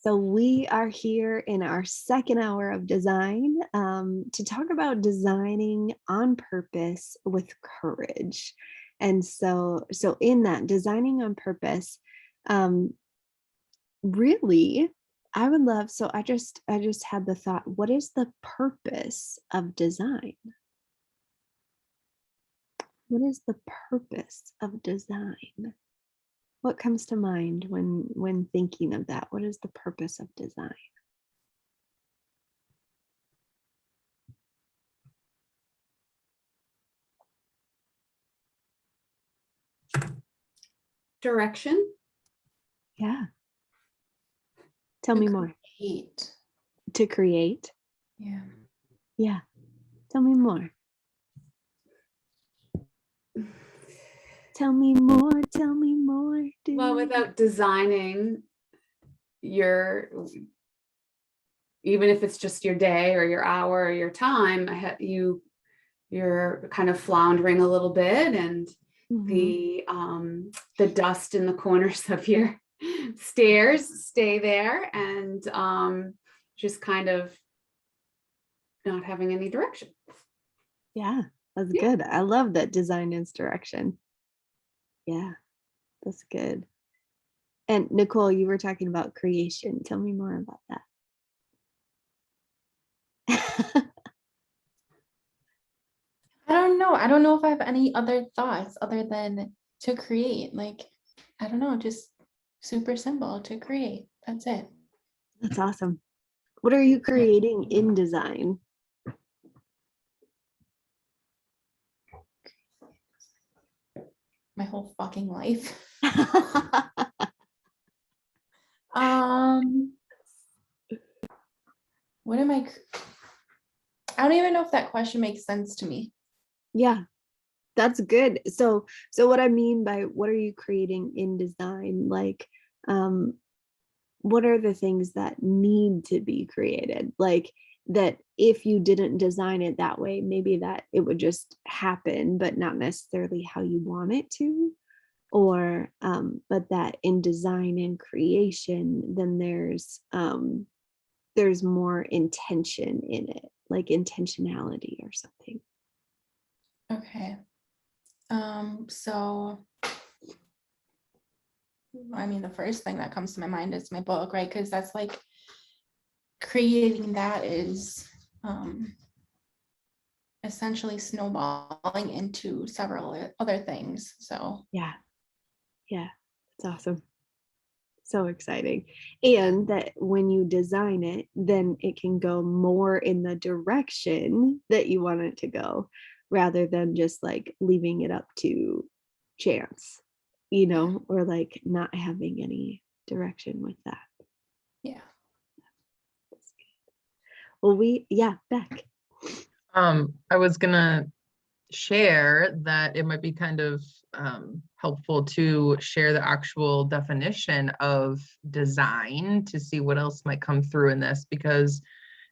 So we are here in our second hour of design to talk about designing on purpose with courage. And so in that designing on purpose, um, really, I would love. So I just had the thought, what is the purpose of design? What is the purpose of design? What comes to mind when thinking of that? What is the purpose of design? Direction. Yeah. Tell To me more. create. To create. Yeah. Yeah. Tell me more. Tell me more. Tell me more. Well, without designing your, even if it's just your day or your hour or your time, you're kind of floundering a little bit, and the dust in the corners of your stairs stay there, and just kind of not having any direction. Yeah, that's Yeah. good. I love that design is direction. Yeah, that's good. And Nicole, you were talking about creation. Tell me more about that. I don't know. I don't know if I have any other thoughts other than to create. Like, I don't know, just super simple to create. That's it. That's awesome. What are you creating in design? My whole fucking life. What am I? I don't even know if that question makes sense to me. Yeah, that's good. So what I mean by what are you creating in design? Like, what are the things that need to be created? Like that if you didn't design it that way, maybe that it would just happen, but not necessarily how you want it to. Or but that in design and creation, then there's more intention in it, like intentionality or something. Okay. So I mean, the first thing that comes to my mind is my book, right? Because that's like creating that is essentially snowballing into several other things. So Yeah, it's awesome. So exciting. And that when you design it, then it can go more in the direction that you want it to go, rather than just like leaving it up to chance, or like not having any direction with that. yeah. Well, Beck. I was gonna share that it might be kind of helpful to share the actual definition of design to see what else might come through in this, because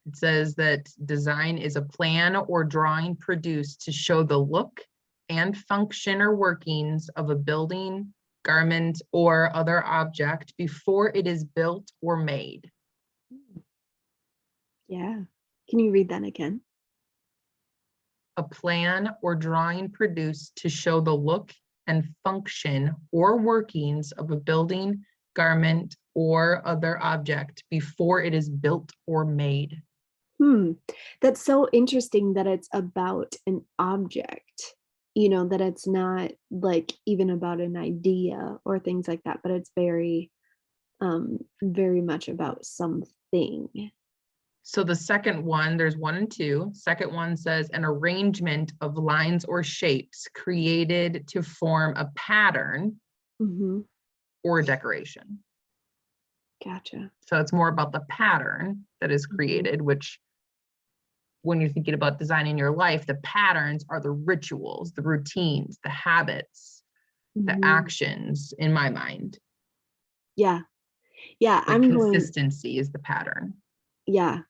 it says that design is a plan or drawing produced to show the look and function or workings of a building, garment, or other object before it is built or made. Yeah. Can you read that again? A plan or drawing produced to show the look and function or workings of a building, garment, or other object before it is built or made. That's so interesting that it's about an object, that it's not like even about an idea or things like that, but it's very, very much about something. So the second one, there's 1 and 2. Second one says an arrangement of lines or shapes created to form a pattern or decoration. Gotcha. So it's more about the pattern that is created, which when you're thinking about designing your life, the patterns are the rituals, the routines, the habits, the actions in my mind. Yeah. Yeah. Like consistency is the pattern. Yeah.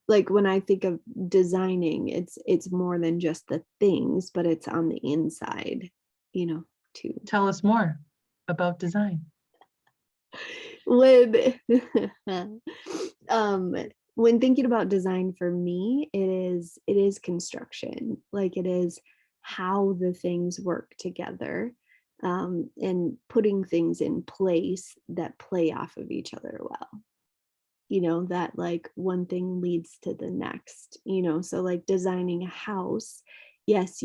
Like when I think of designing, it's more than just the things, but it's on the inside, too. Tell us more about design. when um when thinking about design for me, it is construction. Like it is how the things work together, and putting things in place that play off of each other well. That like one thing leads to the next, so like designing a house, yes,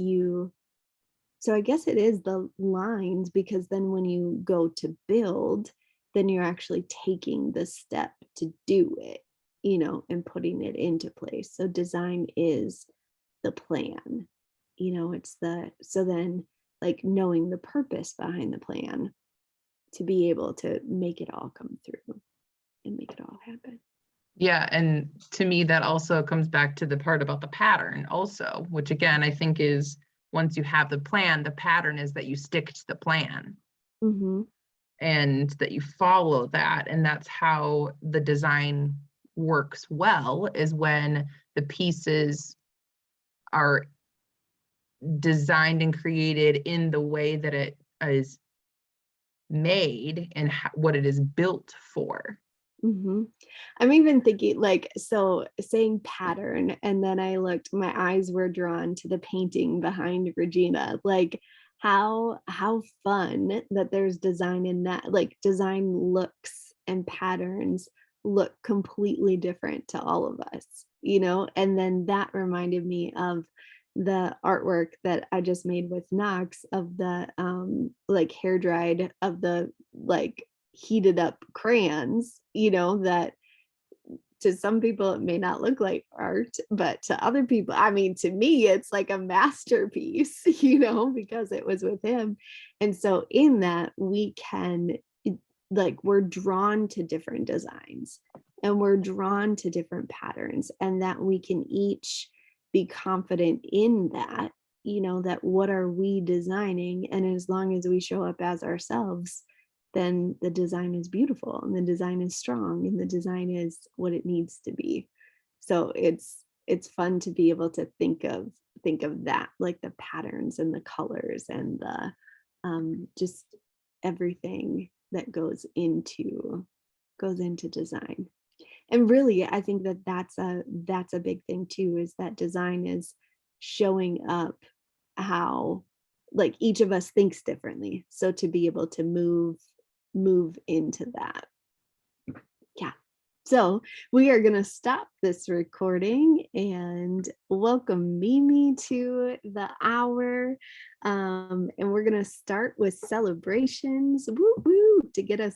so I guess it is the lines, because then when you go to build, then you're actually taking the step to do it, and putting it into place. So design is the plan, it's so then like knowing the purpose behind the plan to be able to make it all come through and make it all happen. Yeah, and to me, that also comes back to the part about the pattern also, which again, I think is once you have the plan, the pattern is that you stick to the plan Mm-hmm. and that you follow that. And that's how the design works well, is when the pieces are designed and created in the way that it is made and what it is built for. Mm-hmm. I'm even thinking like, so saying pattern, and then my eyes were drawn to the painting behind Regina. Like how fun that there's design in that. Like design looks and patterns look completely different to all of us, and then that reminded me of the artwork that I just made with Knox of the like hair dried of the like heated up crayons, that to some people it may not look like art, but to other people, I mean, to me, it's like a masterpiece, because it was with him. And so in that, like, we're drawn to different designs and we're drawn to different patterns, and that we can each be confident in that, that what are we designing? And as long as we show up as ourselves, then the design is beautiful and the design is strong and the design is what it needs to be. So it's fun to be able to think of that, like the patterns and the colors and the just everything that goes into design. And really, I think that that's a big thing too, is that design is showing up how like each of us thinks differently, so to be able to move into that. Yeah. So we are going to stop this recording and welcome Mimi to the hour. And we're going to start with celebrations, woo woo, to get us